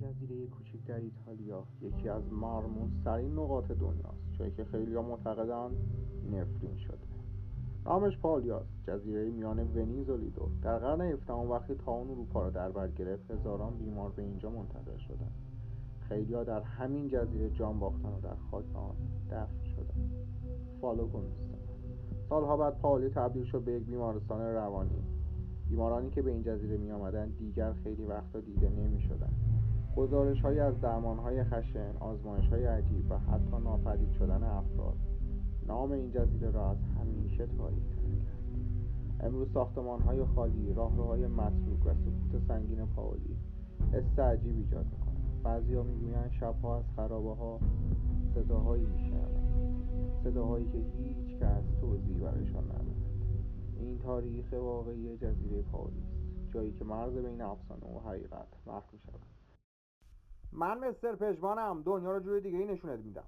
جزیره کوچک در ایتالیا یکی از مرموزترین نقاط دنیاست، جایی که خیلی‌ها معتقدند نفرین شده. نامش پالیاست، جزیره میان ونیز و لیدو. در قرن 17 وقتی طاعون اروپا را در بر گرفت، هزاران بیمار به اینجا منتقل شدند. خیلی‌ها در همین جزیره جان باختند و در خاک آن دفن شدند. فالوگونستان. سالها بعد پالی تبدیل شد به یک بیمارستان روانی. بیمارانی که به این جزیره می آمدند دیگر خیلی وقتا دیده نمی شدند. گزارش‌هایی از درمان‌های خشن، آزمایش‌های عجیب و حتی ناپدید شدن افراد نام این جزیره را از همیشه تاریک‌تر کرد. امروز ساختمان‌های خالی، راهروهای متروک و سکوت سنگین پاولی حس عجیب ایجاد می‌کنند. بعضی‌ها می‌گویند شب‌ها از خرابه‌ها صداهایی می‌شنوند، صداهایی که هیچ کس توضیحی برایشان ندارد. این تاریخ واقعی جزیره پاولی است، جایی که مرز بین افسانه و حقیقت مخفی شود. من مستر پژمانم، دنیا رو جور دیگه‌ای نشونت میدم.